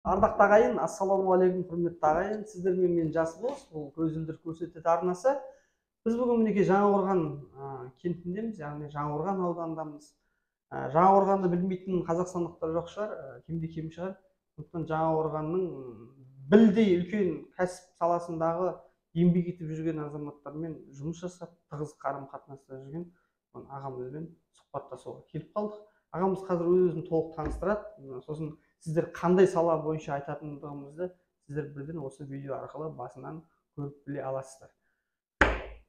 Ардақты ағайын, ассалаумағалейкум, құрметті ағайын. Сіздермен мен Жасбос, бұл көзілдір көрсетеді арнасы. Біз бүгін мінекей Жаңақорған кентіндеміз, яғни Жаңақорған ауданындамыз. Жаңақорғанды білмейтін қазақстандықтар жоқ шығар, кемде кем шығар. Сондықтан Жаңақорғанның білдей үлкен кәсіп саласындағы еңбек етіп жүрген азаматтармен жұмыс жасап, тығыз қарым-қатынаста жүрген ағамызбен сұхбаттасуға келіп қалдық. Ағамыз қазір өз-өзін толық таныстырады. Сосын сіздер қандай сала бойынша айтатындығымызды сіздер бірден осы видео арқылы басынан көріп біле аласыздар.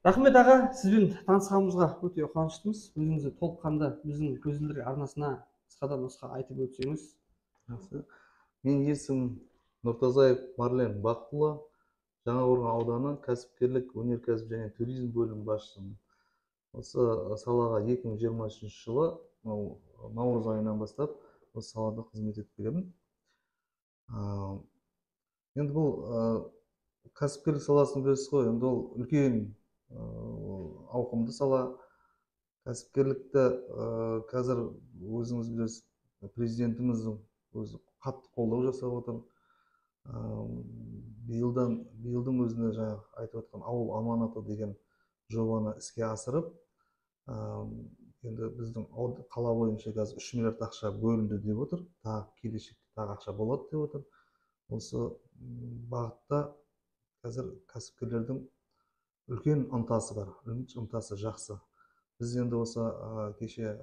Рахмет аға, сізбен танысқанымызға өте қуаныштымыз. Өзіңізді толыққанды біздің көзілдір арнасына қысқадан нұсқа айтып өтсеңіз. Менің есімім Нұртазаев Марлен Бақытұлы, Жаңақорған ауданы кәсіпкерлік, өнеркәсіп және туризм бөлімі басшысымын. Осы салаға 2023 жылы наурыз айынан бастап осы салада қызмет етіп келемін. Енді бұл кәсіпкерлік саласын білесіз ғой, енді ол үлкен ауқымды сала. Кәсіпкерлікті қазір өзіңіз білесіз, президентіміздің өзі қатты қолдау жасап отыр. Биылдың өзіне жаңағы айтып отқан ауыл аманаты деген жобаны іске асырып, енді біздің қала бойынша қазір 3 миллиард ақша бөлінді деп отыр. Тағы келешекте тағы ақша болады деп отыр. Осы бағытта қазір кәсіпкерлердің үлкен ынтасы бар, ынтасы жақсы. Біз енді осы кеше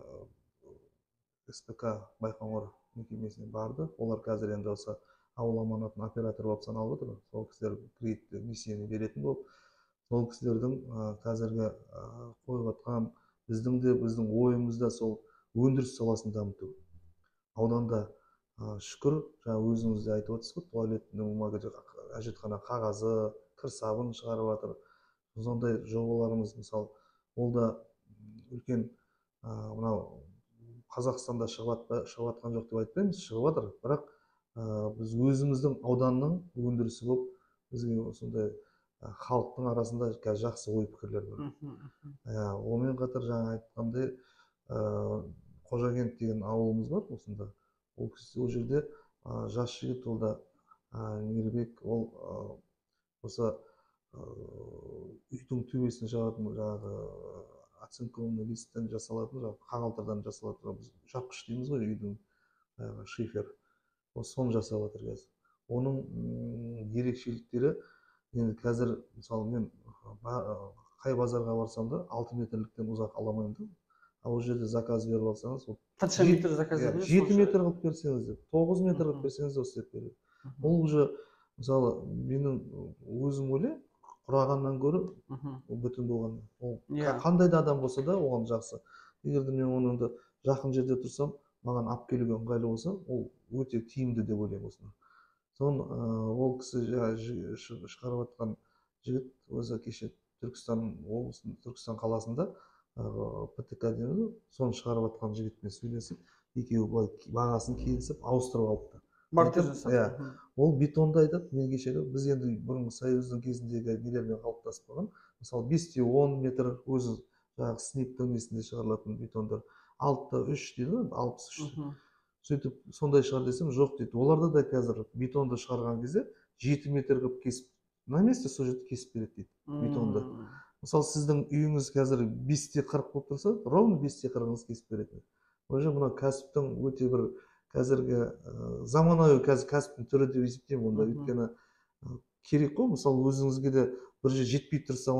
СПК Байқоңыр мекемесіне барды. Олар қазір енді осы ауыл аманатын оператор болып саналып отыр. Сол кісілер кредитті несиені беретін болып, сол кісілердің қазіргі қойып отқан біздің ойымызда сол өндіріс саласын дамыту. Ауданда шүкір, жаңа өзіңіз де айтып отырсыз ғой, туалеттің әжетхана қағазы, кір сабын шығарып жатыр. Сондай жобаларымыз, мысалы, ол да үлкен мынау Қазақстанда шығып жатқан жоқ деп айтпаймыз, шығып жатыр. Бірақ біз өзіміздің ауданның өндірісі болып, бізге сондай халықтың арасында жақсы ой пікірлер бар. Онымен қатар жаңа айтқандай Қожакент деген ауылымыз бар осында. Ол жерде жас жігіт, ол да Мейірбек, ол осы үйдің төбесіне жағатын жаңағы оцинкованный листтен жасалатын, қағалтырдан жасалатын, біз жапқыш дейміз ғой, үйдің шифер. Соны жасап жатыр қазір. Оның ерекшеліктері, енді қазір мысалы мен қай базарға барсам да 6 метрліктен ұзақ аламаймын да. Ол жерде заказ беріп алсаңыз, қанша метр заказ бересіз? 7 метр қылып берсеңіз де, 9 метр қылып берсеңіз де істеп береді. Ол уже мысалы менің өзім ойлаймын, құрағаннан гөрі бүтін болған. Қандай да адам болса да оған жақсы. Егер де мен оны жақын жерде тұрсам, маған алып келуге ыңғайлы болса, ол өте тиімді деп ойлаймын осыны. Соны ол кісі шығарып жатқан жігіт өзі кеше Түркістан облысының, Түркістан қаласында ПТК дейді, соны шығарып жатқан жігітпен сөйлесіп, екеуі бағасын келісіп ауыстырып алыпты. Бартер жасап. Ол бетонды айтады, мен кешегі біз енді бұрынғы Союздың кезіндегі нелермен қалыптасып қалған. Мысалы 5-10 метр өзі жаңағы снептің несінде шығарылатын бетондар, 6-3 дейді, 63. Сөйтіп сондай шығар десем, жоқ дейді. Оларда да қазір бетонды шығарған кезде 7 метр қылып кесіп, на месте сол жерде кесіп береді дейді бетонды. Мысалы сіздің үйіңіз қазір 5-40 болып тұрса, ровно 5-40-ыңыз кесіп береді. Уже мына кәсіптің өте бір қазіргі заманауи кәсіптің түрі деп есептеймін онда. Өйткені керек қой, мысалы өзіңізге де бір жер жетпей тұрса,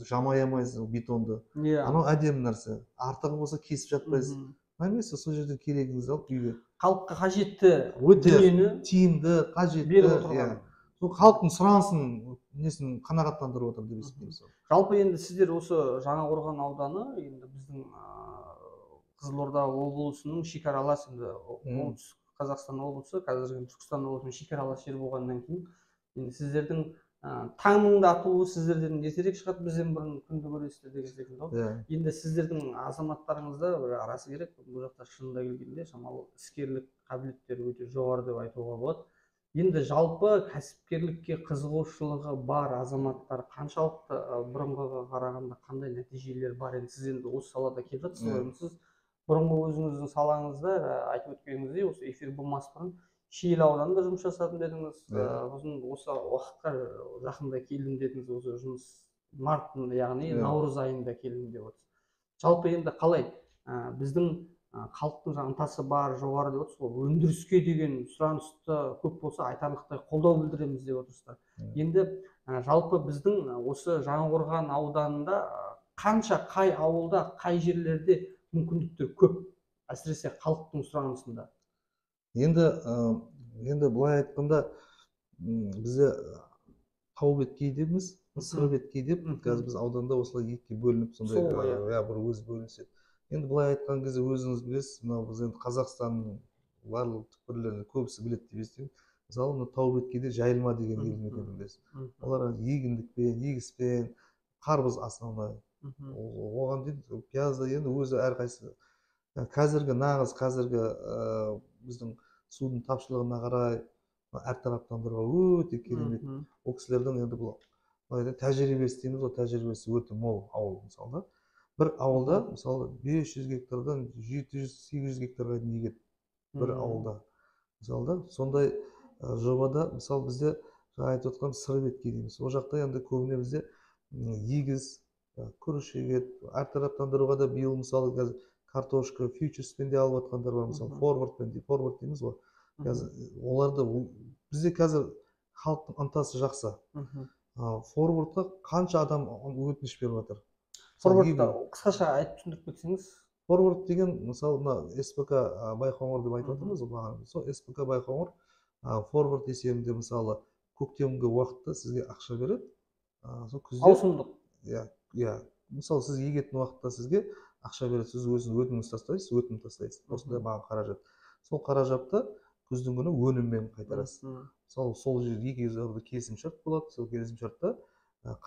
жамай алмайсыз бетонды. Анау әдемі нәрсе. Артығы болса кесіп жатпайсыз. Намесі сол жерден керегіңізді алып үйге. Халыққа қажетті дүниені тиімді, қажетті беріп отырған. Сол халықтың сұранысын несін қанағаттандырып отыр деп есептейміз. Жалпы енді сіздер осы Жаңақорған ауданы, енді біздің Қызылорда облысының шекаралас, енді оңтүстік Қазақстан облысы, қазіргі Түркістан облысының шекаралас жер болғаннан кейін, енді сіздердің таңның да атуы сіздерден ертерек шығады, бізден бұрын күнді көресіздер деген секілді. Енді сіздердің азаматтарыңызда бір арасы керек, бұл жақта шынында келгенде шамалы іскерлік қабілеттері өте жоғары деп айтуға болады. Енді жалпы кәсіпкерлікке қызығушылығы бар азаматтар қаншалықты бұрынғыға қарағанда қандай нәтижелер бар? Енді сіз енді осы салада келіп жатсыз ғой, сіз бұрынғы өзіңіздің салаңызда айтып өткеніңіздей, осы эфир болмас бұрын Шиелі ауданында жұмыс жасадым дедіңіз. Иә. Сосын осы уақытқа жақында келдім дедіңіз. Осы жұмыс март, яғни Иә. наурыз айында келдім деп отырсыз. Жалпы енді қалай біздің халықтың жаңа ынтасы бар, жоғары деп отырсыз ғой. Өндіріске деген сұранысты көп болса айтарлықтай қолдау білдіреміз деп отырсыздар. Енді жалпы біздің осы Жаңақорған ауданында қанша, қай ауылда, қай жерлерде мүмкіндіктер көп, әсіресе халықтың сұранысында? Енді былай айтқанда бізде тау-беткей дейміз, сыр-беткей деп, қазір біз ауданда осылай екіге бөлініп сондай бір өзі бөлінседі. Енді былай айтқан кезде өзіңіз білесіз, мынау біз енді Қазақстанның барлық түкпірлерінде көбісі біледі деп естимін. Мысалы, мына тау-беткейде Жайылма деген елді мекен білесіз. Олар егіндікпен, егіспен, қарбыз основной. Оған дейін пиязда енді өзі әрқайсысы. Қазіргі біздің судың тапшылығына қарай әртараптандыруға өте керемет. Ол кісілердің енді бұл тәжірибесі дейміз, ол тәжірибесі өте мол ауыл мысалы. Бір ауылда мысалы 500 гектардан 700-800 гектарға дейін егеді бір ауылда. Мысалы сондай жобада мысалы бізде жаңа айтып отқан сыр-беткей дейміз. Ол жақта енді көбіне бізде егіс, күріш егеді. Әртараптандыруға да биыл мысалы қазір картошка, фьючерспен де алып жатқандар бар, мысалы форвард дейміз ғой. Оларды бізде қазір халықтың ынтасы жақсы. Форвардқа қанша адам өтініш беріп жатыр? Форвардта қысқаша айтып түсіндіріп кетсеңіз. Форвард деген мысалы мына СПК Байқоңыр деп айтып отырмыз ғой. Сол СПК Байқоңыр форвард есебінде мысалы көктемгі уақытта сізге ақша береді. Ауысымдық. Иә. Мысалы сіз егетін уақытта сізге ақша береді, сіз өзіңіз өтінім тастайсыз. Осындай маған қаражат. Сол қаражатты күздің күні өніммен қайтарасыз. Мысалы сол жерде екеуіңізде келісімшарт болады. Сол келісімшартта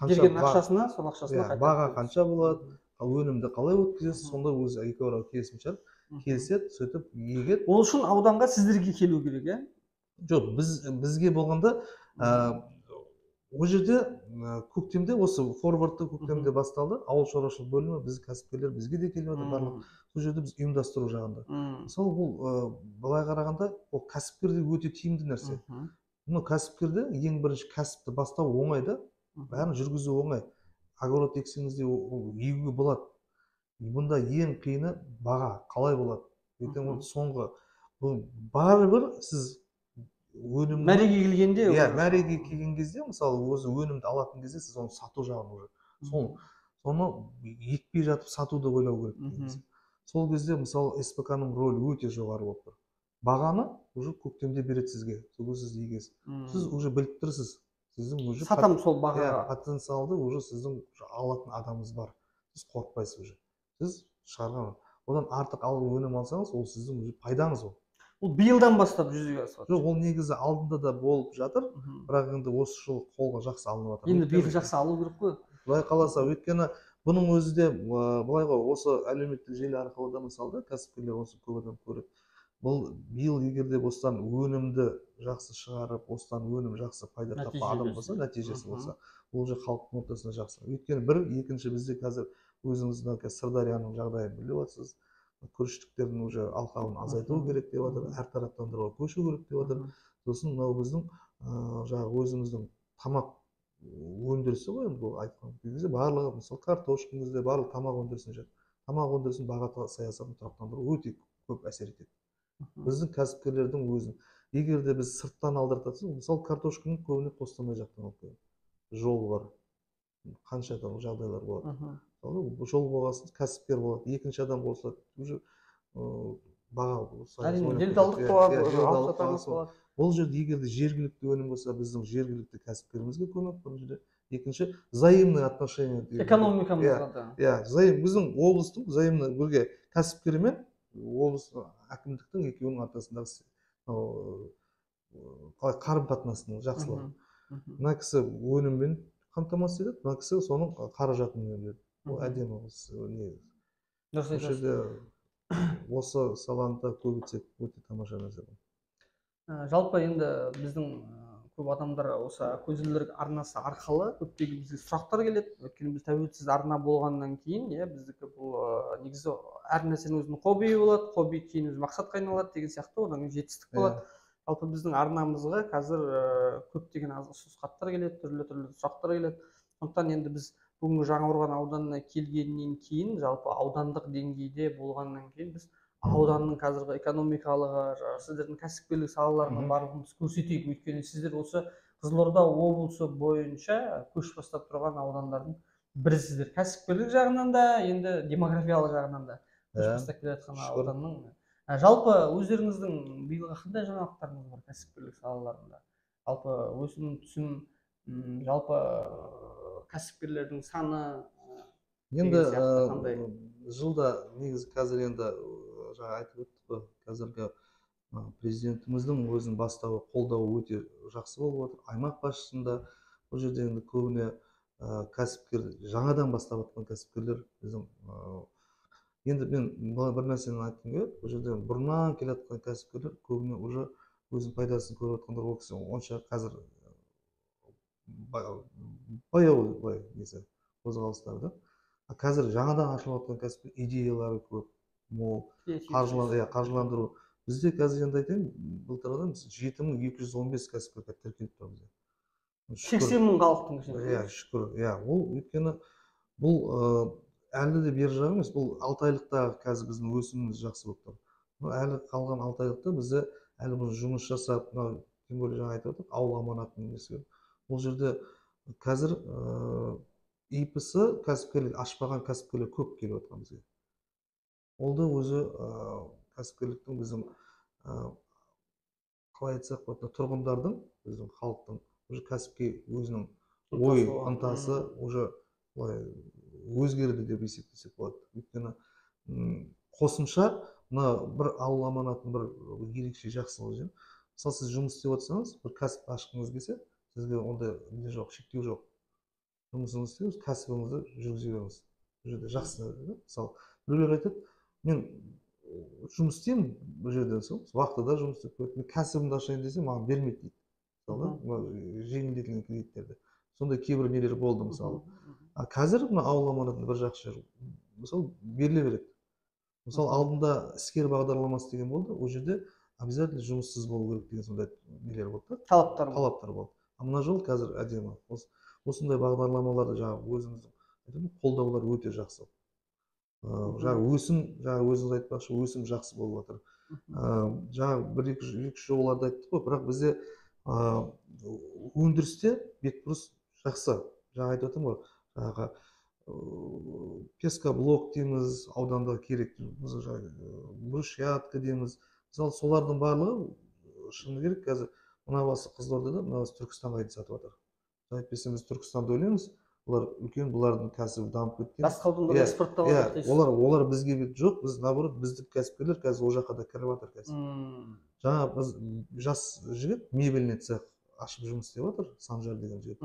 берген ақшасына, сол ақшасына қайтарады. Баға қанша болады, өнімді қалай өткізесіз, сонда өзі екеуара келісімшарт келіседі, сөйтіп егеді. Ол үшін ауданға сіздерге келу керек, иә? Жоқ, бізге болғанда ол жерде көктемде осы форвардты көктемде басталды. Ауыл шаруашылық бөлімі, біз кәсіпкерлер бізге де келіп жатыр барлық. Сол жерде біз ұйымдастыру жағында. Мысалы бұл былай қарағанда ол кәсіпкерде өте тиімді нәрсе. Мұны кәсіпкерде ең бірінші кәсіпті бастау оңай да, бәрін жүргізу оңай. Огород ексеңіз де егуге болады. Бұнда ең қиыны баға, қалай болады? Ертең соңғы бәрібір сіз өнімді мәреге келгенде, мәреге келген кезде, мысалы өзі өнімді алатын кезде сіз оны сату жағын уже соны екпей жатып сатуды ойлау керек. Сол кезде мысалы СПК-ның рөлі өте жоғары болып тұр. Бағаны уже көктемде береді сізге, сол сіз егесіз. Сіз уже біліп тұрсыз, сіздің уже сатам сол бағаға. Потенциалды уже сіздің алатын адамыңыз бар. Сіз қорықпайсыз уже. Сіз шығарған. Одан артық алып өнім алсаңыз, ол сіздің уже пайдаңыз ол. Ол биылдан бастап жүзеге асады. Жоқ, ол негізі алдында да болып жатыр, бірақ енді осы жыл қолға жақсы алынып жатыр. Енді биыл жақсы алу керек қой. Былай қаласа, өйткені бұның өзі де былай ғой, осы әлеуметтік желі арқылы да мысалы кәсіпкерлер осы көп адам көреді. Бұл биыл егер де осыдан өнімді жақсы шығарып, осыдан өнім жақсы пайда тапқан адам болса, нәтижесі болса, ол же халықтың ортасында жақсы. Өйткені бір, екінші бізде қазір өзіңіздің Сырдарияның жағдайын біліп отырсыз. Күріштіктердің уже алқабын азайту керек деп жатыр, әртараптандыруға көшу керек деп жатыр. Сосын мынау біздің жаңағы өзіміздің тамақ өндірісі ғой, енді бұл айтқан кезде барлығы мысалы картошканың кезде барлық тамақ өндірісіне жатыр. Тамақ өндірісін баға саясатын тұрақтандыру өте көп әсер етеді. Біздің кәсіпкерлердің өзін егер де біз сырттан алдыртатсақ, мысалы картошканы көбіне Қостанай жақтан алып келеді. Жол бар. Қанша жағдайлар болады. Жол болғасын кәсіпкер болады, екінші адам болса уже баға делдалдық болады. Ол жерде егер де жергілікті өнім болса, біздің жергілікті кәсіпкерімізге көмек, бұл жерде екінші взаимное отношение. Экономикамызға да. Біздің облыстың взаимный бірге кәсіпкермен облыс әкімдіктің екеуінің ортасындағы қарым-қатынасының жақсылығы. Мына кісі өніммен қамтамасыз етеді, мына кісі соның қаражатын береді. Ол әдемі негізі. Осы саланы көбейтсек өте тамаша нәрсе. Жалпы енді біздің көп адамдар осы көзілдірік арнасы арқылы көптеген бізге сұрақтар келеді. Өйткені біз тәуелсіз арна болғаннан кейін, біздікі бұл негізі әр нәрсенің өзінің хоббиі болады, хобби кейін өз мақсатқа айналады деген сияқты, одан кейін жетістік болады. жалпы біздің арнамызға қазір көптеген ұсыныс хаттар келеді, түрлі сұрақтар келеді. Сондықтан енді біз бүгінгі Жаңақорған ауданына келгеннен кейін, жалпы аудандық деңгейде болғаннан кейін біз ауданның қазіргі экономикалығы, сіздердің кәсіпкерлік салаларына барлығымыз көрсетейік. Өйткені сіздер осы Қызылорда облысы бойынша көш бастап тұрған аудандардың бірісіздер. Кәсіпкерлік жағынан да, енді демографиялық жағынан да көш бастап келе жатқан ауданның. Жалпы өздеріңіздің биылғы қандай жаңалықтарыңыз бар кәсіпкерлік салаларында? Жалпы өсім, түсім, жалпы кәсіпкерлердің саны енді қандай? жылда негізі қазір енді жаңа айтып өттік қой, қазіргі президентіміздің өзінің бастауы қолдауы өте жақсы болып отыр. Аймақ басшысында бұл жерде енді көбіне кәсіпкер, жаңадан бастап жатқан кәсіпкерлер біздің енді мен бір нәрсені айтқым келеді. Бұл жерде бұрыннан келе жатқан кәсіпкерлер көбіне уже өзінің пайдасын көріп жатқандар, ол кісі онша қазір баяу былай несі қозғалыстары да. Қазір жаңадан ашылып жатқан кәсіпкер идеялары көп, мол, қаржыландыру. Бізде қазір енді айтайын, былтырдан 7215 кәсіпкер тіркеліп тұр бізде. 80 мың халықтың ішінде. Иә, шүкір. Иә, ол өйткені бұл әлі де бер жағы емес, бұл 6 айлықта қазір біздің өсіміміз жақсы болып тұр. Әлі қалған 6 айлықта бізде әлі бұл жұмыс жасап, тем более жаңа айтып отырмын, ауыл аманатын несі. Бұл жерде қазір ИП-сы кәсіпкерлік ашпаған кәсіпкерлер көп келіп отқан бізге. Ол да өзі кәсіпкерліктің біздің қалай айтсақ болады, тұрғындардың, біздің халықтың уже кәсіпке өзінің ой ынтасы уже өзгерді деп есептесек болады. Өйткені қосымша мына бір ауыл аманатын бір ерекше жақсылығы жер. Мысалы сіз жұмыс істеп отырсаңыз, бір кәсіп ашқыңыз келсе, сізге ондай не жоқ, шектеу жоқ. Жұмысыңызды істеңіз, кәсібіңізді жүргізе беріңіз. Бұл жерде жақсы. Мысалы біреулер айтады, мен жұмыс істеймін бұл жерде, уақытында жұмыс істеп көреді, мен кәсібімді ашайын десем, маған бермейді дейді. Мысалы, жеңілдетілген кредиттерді. Сондай кейбір нелер болды мысалы. Қазір мына ауыл аманатында бір жақсы жер, мысалы, беріле береді. Мысалы, алдында іскер бағдарламасы деген болды, ол жерде обязательно жұмыссыз болу керек деген сондай нелер болды. Талаптар болды. Мына жол қазір әдемі. Осындай бағдарламаларды жаңағы өзіміздің қолдаулар өте жақсы. Жаңағы өсім, жаңағы өзіңіз айтпақшы, өсім жақсы болып жатыр. Жаңағы бір-екі жобаларды айттық қой, бірақ бізде өндірісте бетбұрыс жақсы. Жаңа айтып отырмын ғой, жаңағы пескоблок дейміз, ауданда керек, брусчатка дейміз. Мысалы, солардың барлығы шыны керек қазір мына басы Қызылордада, мына басы Түркістанға дейін сатып жатыр. Әйтпесе біз Түркістанды ойлаймыз, олар үлкен, бұлардың кәсібі дамып кеткен. Басқа аудандарға экспортталып жатыр. Олар бізге жоқ, біз наоборот, біздің кәсіпкерлер қазір ол жаққа да кіріп жатыр кәсіп. Жаңа біз жас жігіт мебельный цех ашып жұмыс істеп жатыр, Санжар деген жігіт.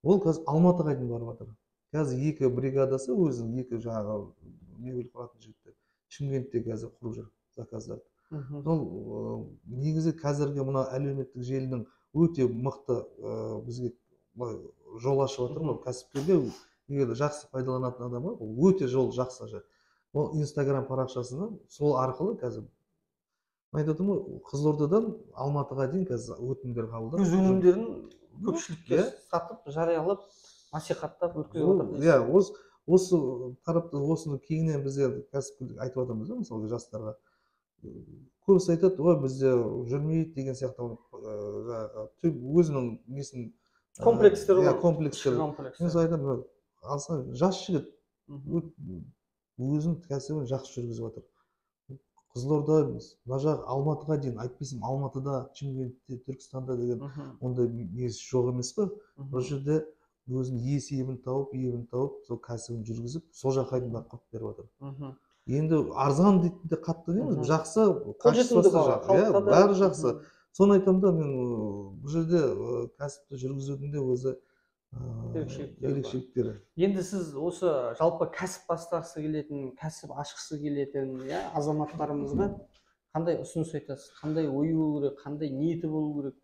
Ол қазір Алматыға дейін барып жатыр. Қазір 2 бригадасы өзінің 2 жаңағы мебель құратын жігіттер Шымкентте қазір құрып жүр заказдарды. Ол негізі қазіргі мына әлеуметтік желінің өте мықты бізге жол ашып жатыр. Ол кәсіпкерлер егер жақсы пайдаланатын адамға өте жол жақсы жер. Ол Инстаграм парақшасында сол арқылы қазір айтып отырмын ғой, Қызылордадан Алматыға дейін қазір өтінімдер қабылдап өз өнімдерін көпшілікке сатып, жариялап, насихаттап өткізіп отыр. Иә, осы тарапта осыны кеңінен бізде кәсіпкерлік айтып жатырмыз да, мысалы жастарға. Көбісі айтады, ой, бізде жүрмейді деген сияқты өзінің несін комплекстер бар. Комплекстер. Мен айтамын, алсаң жас жігіт өзінің кәсібін жақсы жүргізіп жатыр. Қызылорда, мына жақ Алматыға дейін, айтпайсың Алматыда, Шымкентте, Түркістанда деген ондай несі жоқ емес қой. Бұл жерде өзінің есебін тауып, сол кәсібін жүргізіп, сол жаққа дейін құрып беріп жатыр. Енді арзан дейтін де қатты дейміз, жақсы, качествосы жақсы, бәрі жақсы. Соны айтамын да, мен бұл жерде кәсіпті жүргізудің де өзі ерекшеліктері. Енді сіз осы жалпы кәсіп бастағысы келетін, кәсіп ашқысы келетін азаматтарымызға қандай ұсыныс айтасыз? Қандай ой болу керек, қандай ниеті болу керек?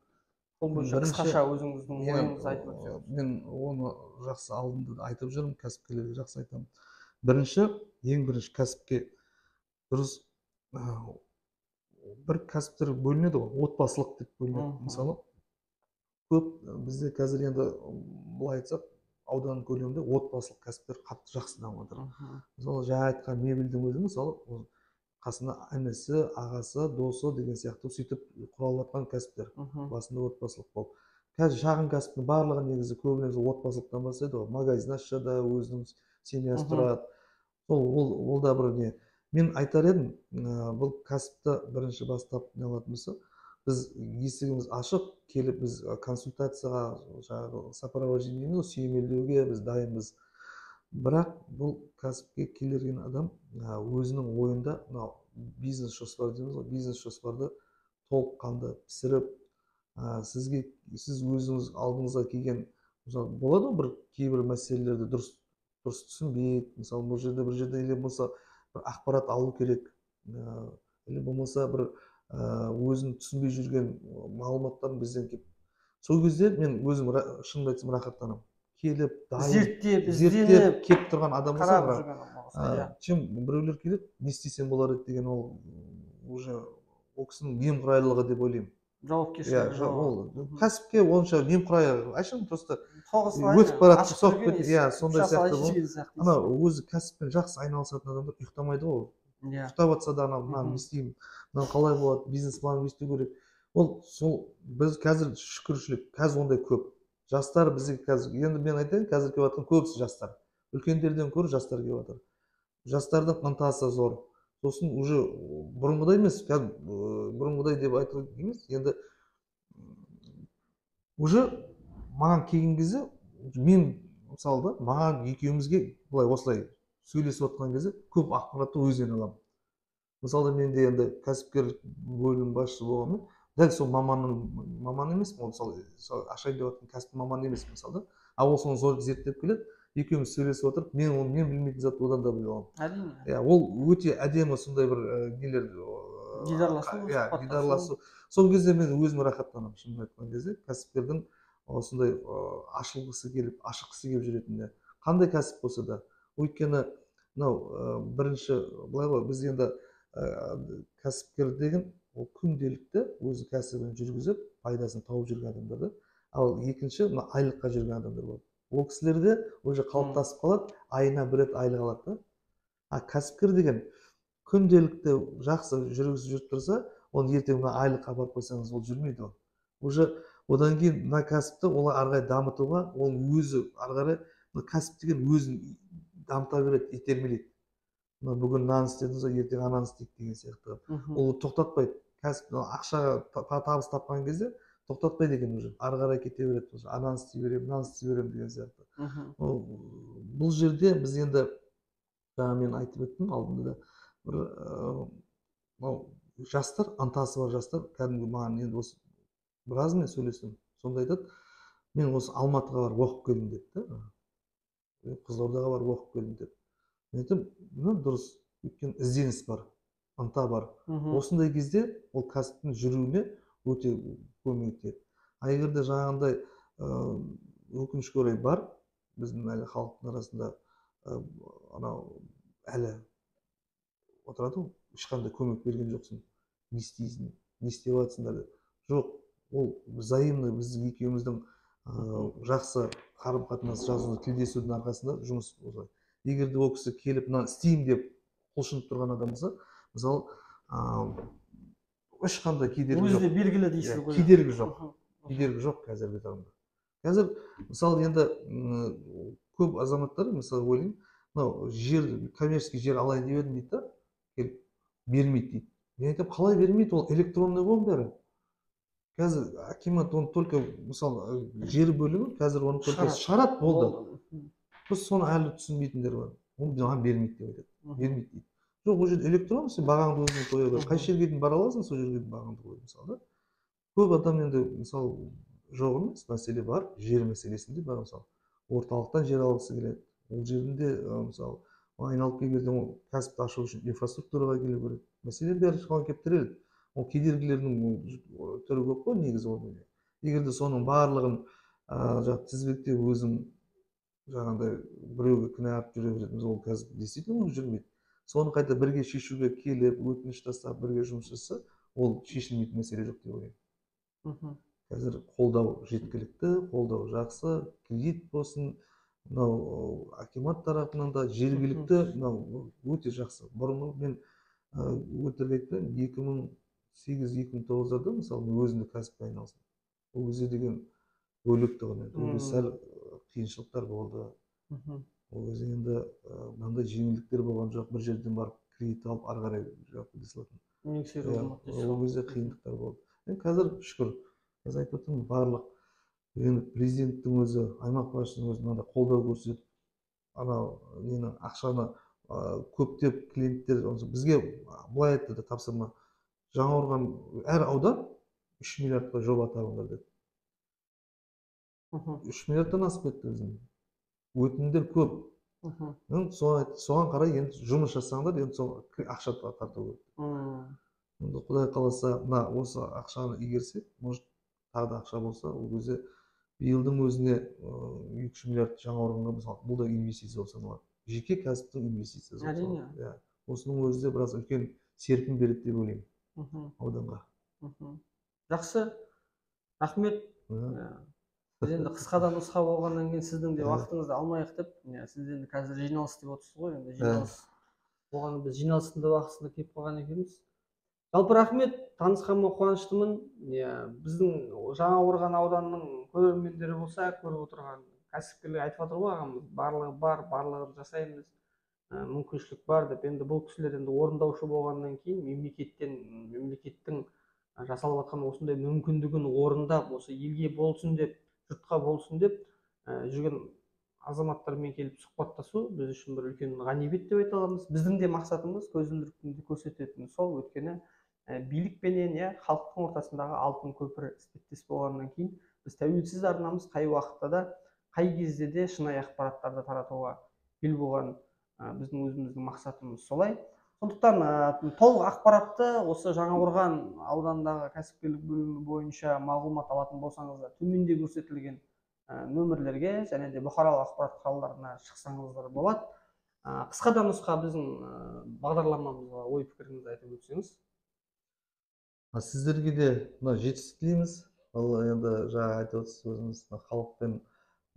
Сол бойынша қысқаша өзіңіздің ойыңызды айтып өтсеңіз. Мен оны жақсы алдында да айтып жүрмін, кәсіпкерлерге жақсы айтамын. Ең бірінші кәсіпке дұрыс бір кәсіптер бөлінеді ғой, отбасылық деп бөлінеді. Мысалы көп бізде қазір енді былай айтсақ аудан көлемінде отбасылық кәсіптер қатты жақсы дамып жатыр. Мысалы жаңа айтқан мебельдің өзі мысалы қасында інісі, ағасы, досы деген сияқты сөйтіп құралып жатқан кәсіптер басында отбасылық болып. Қазір шағын кәсіптің барлығы негізі көбінесе отбасылықтан бастайды ғой. Магазин ашса да өзінің семьясы тұрады. Ол да бір не. Мен айтар едім, бұл кәсіпті бірінші бастап не алатын болса, біз есігіміз ашық, келіп біз консультацияға, жаңағы сопровождение дейміз ғой, сүйемелдеуге біз дайынбыз. Бірақ бұл кәсіпке келген адам өзінің ойында мынау бизнес жоспар дейміз ғой, бизнес жоспарды толыққанды пісіріп, сіз өзіңіз алдыңызға келген, мысалы болады ғой бір кейбір мәселелерді дұрыс түсінбейді, мысалы бұл жерде бір жерде или болмаса бір ақпарат алу керек, или болмаса бір өзін түсінбей жүрген мағлұматтарын бізден келіп, сол кезде мен өзім шынымды айтсам рахаттанамын. Келіп зерттеп келіп тұрған адам болса, чем біреулер келеді, не істесем болар еді деген, ол уже ол кісінің немқұрайлылығы деп ойлаймын. Жауапкершілігі ол кәсіпке онша немқұрайлы, әшейін просто өтіп барады, соғып кетеді, сондай сияқты. Ана өзі кәсіппен жақсы айналысатын адамдар ұйықтамайды ғой. Ұйықтап жатса да мынаны не істеймін, мынаны қалай болады, бизнес план не істеу керек. Сол біз қазір шүкіршілік, қазір ондай көп. Жастар бізге қазір, енді мен айтайын, қазір келіп жатқан көбісі жастар. Үлкендерден көрі жастар келіп жатыр. Жастардың ынтасы зор. Сосын уже бұрынғыдай емес, бұрынғыдай деп айту емес, енді уже маған келген кезде, мен мысалы да, маған екеумізге былай осылай сөйлесіп отқан кезде көп ақпаратты өзінен аламын. Мысалы менде енді кәсіпкерлік бөлім басшысы болғанмен, дәл сол маман емес, мысалы ашайын деп жатқан кәсіп маманы емес мысалы да, ал ол соны зор зерттеп келеді, екеуміз сөйлесіп отырып, мен білмейтін затты одан да біле аламын. Әрине. Ол өте әдемі сондай бір нелер, дидарласу. Сол кезде мен өзім рахаттанамын, шынын айтқан кезде, кәсіпкердің осындай ашылғысы келіп, ашыққысы келіп жүретініне. Қандай кәсіп болса да. Өйткені мынау бірінші былай ғой, біз енді кәсіпкер деген ол күнделікті өзі кәсібін жүргізіп, пайдасын тауып жүрген адамдар да. Ал екінші айлыққа жүрген адамдар болады. Ол кісілерде уже қалыптасып қалады, айына бір рет айлық алады да. А кәсіпкер деген күнделікті жақсы жүргізіп жүріп тұрса, оны ертең айлыққа барып қойсаңыз, ол жүрмейді ол. Уже одан кейін мына кәсіпті олар ары қарай дамытуға, ол өзі ары қарай кәсіп деген өзін дамыта береді, итермелейді. Бүгін мынаны істедіңіз, ертең ананы істейік деген сияқты. Ол тоқтатпайды. Кәсіп ақша табыс тапқан кезде тоқтатпайды екен уже. Ары қарай кете береді. Ананы істей беремін, мынаны істей беремін деген сияқты. Бұл жерде біз енді, жаңа мен айтып өттім алдында да, жастар, ынтасы бар жастар, кәдімгі маған енді осы біраз мен сөйлестім. Сонда айтады, мен осы Алматыға барып оқып келдім деді да. Қызылордаға барып оқып келдім деді. Мен айтам, дұрыс, өйткені ізденіс бар, ынта бар. Осындай кезде ол кәсіптің жүруіне өте көмектеседі. А егер де жаңағындай өкінішке орай бар, біздің әлі халықтың арасында әлі отырады ғой, ешқандай көмек берген жоқсың, не істейсің, не істеп жатсыңдар деп. Жоқ, ол взаимно біздің екеуміздің жақсы қарым-қатынас жазуды тілдесудің арқасында жұмыс осылай. Егер де ол кісі келіп мынаны істеймін деп құлшынып тұрған адам болса, мысалы ешқандай кедергі жоқ. Өзіне белгілі дейсіз ғой. Кедергі жоқ. Кедергі жоқ қазіргі таңда. Қазір мысалы енді көп азаматтар, мысалы ойлаймын, мынау жер, коммерческий жер алайын деп едім дейді да, келіп бермейді дейді. Мен айтамын, қалай бермейді, ол электронный ғой бәрі. Қазір акимат оны только, мысалы, жер бөлімі қазір оны только шарат болды. Біз соны әлі түсінбейтіндер бар. Оны маған бермейді деп айтады. Бермейді дейді. Жоқ, ол жерде электронный, сен бағаңды өзің қоя бер. Қай жерге дейін бара аласың, сол жерге дейін бағаңды қой, мысалы да. Көп адам енді, мысалы, жоқ емес, мәселе бар, жер мәселесінде бар, мысалы. Орталықтан жер алғысы келеді. Ол жерінде, мысалы, айналып келгенде кәсіпті ашу үшін инфраструктураға келу керек. Мәселе бәрі соған келіп тіреледі. Ол кедергілердің түрі көп қой негізі ол. Егер де соның барлығын тізбектеп өзім жаңағыдай біреуге кінәлап жүре беретініміз, ол қазір действительно жүрмейді. Соны қайта бірге шешуге келіп, өтініш тастап, бірге жұмыс жасаса, ол шешілмейтін мәселе жоқ деп ойлаймын. Мгм. Қазір қолдау жеткілікті, қолдау жақсы, кредит болсын, мынау акимат тарапынан да жергілікті мынау өте жақсы. Бұрын мен өтірік айтпаймын, 2008-2009-да мысалы мен өзімді кәсіппен айналыстым. Ол кезде деген бөлек тұғын еді. Ол кезде сәл қиыншылықтар болды. Ол кезде енді мынандай жеңілдіктер болған жоқ. Бір жерден барып кредит алып ары қарай жауап бере салатын. Ол кезде қиындықтар болды. Қазір шүкір, қазір айтып отырмын, барлық енді президенттің өзі, аймақ басшысының өзі мынандай қолдау көрсетіп, анау нені ақшаны көптеп клиенттер бізге былай айтты да тапсырма. Жаңақорған әр аудан 3 миллиардқа жоба табыңдар деді. 3 миллиардтан асып кетті біздің. Өтінімдер көп. Соған қарай енді жұмыс жасаңдар, енді сол ақша тарту керек. Енді Құдай қаласа, осы ақшаны игерсек, может тағы да ақша болса, ол кезде биылдың өзіне 2 миллиард Жаңақорғанға мысалы бұл да инвестиция саналады. Жеке кәсіптің инвестициясы. Әрине. Осының өзі де біраз үлкен серпін береді деп ойлаймын ауданға. Жақсы. Рахмет. Біз енді қысқадан нұсқа болғаннан кейін сіздің де уақытыңызды алмайық деп, сіз енді қазір жиналыс деп отырсыз ғой, енді жиналыс болған, біз жиналыстың да уақытысында келіп қалған екенбіз. Жалпы рахмет, танысқаныма қуаныштымын. Біздің Жаңақорған ауданының көрермендері болса, көріп отырған кәсіпкерлер айтып жатыр ғой ағамыз, барлығы бар, барлығын жасаймыз, мүмкіншілік бар деп. Енді бұл кісілер енді орындаушы болғаннан кейін мемлекеттің жасалып жатқан осындай мүмкіндігін орындап, осы елге болсын деп, жұртқа болсын деп жүрген азаматтармен келіп сұхбаттасу біз үшін бір үлкен ғанибет деп айта аламыз. Біздің де мақсатымыз көзілдірікті көрсететін сол, өйткені билікпенен халықтың ортасындағы алтын көпір іспеттес болғаннан кейін біз тәуелсіз арнамыз қай уақытта да, қай кезде де шынайы ақпараттарды таратуға бел буған біздің өзіміздің мақсатымыз солай. Сондықтан толық ақпаратты осы Жаңақорған аудандағы кәсіпкерлік бөлімі бойынша мағлұмат алатын болсаңыздар, төменде көрсетілген нөмірлерге және де бұқаралық ақпарат құралдарына шықсаңыздар болады. Қысқадан нұсқа біздің бағдарламамызға ой пікіріңізді айтып өтсеңіз. Сіздерге де жетістік тілейміз. Ал енді жаңа айтып отырсыз, өзіміз халықпен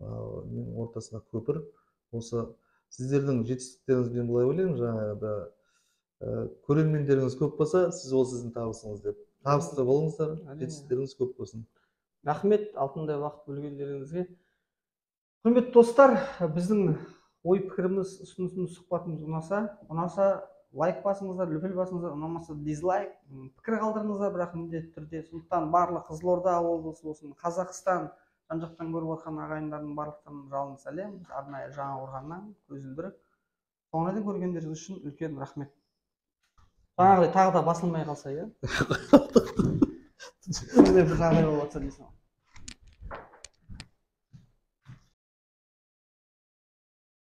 ортасында көпір. Осы сіздердің жетістіктеріңізбен былай ойлаймын, жаңағыда көрермендеріңіз көп болса, сіз ол сіздің табысыңыз деп. Табысты болыңыздар, жетістіктеріңіз көп болсын. Рахмет, алтындай уақыт бөлгендеріңізге. Құрметті достар, біздің ой пікіріміз, ұсынысымыз, сұхбатымыз ұнаса лайк басыңыздар, løпел басыңыздар, ұнамаса дизлайк, пікір қалдырыңыздар, бірақ міндетті түрде. Сондықтан барлық Қызылорда облысы болсын, Қазақстан жан-жақтан көріп отқан ағайындардың барлықтарына жалынды сәлем. Арнайы Жаңақорғаннан көзілдірік. Соңына дейін көргендеріңіз үшін үлкен рахмет. Жаңағыдай тағы да басылмай қалса, бір жағдай болып жатса дейсің.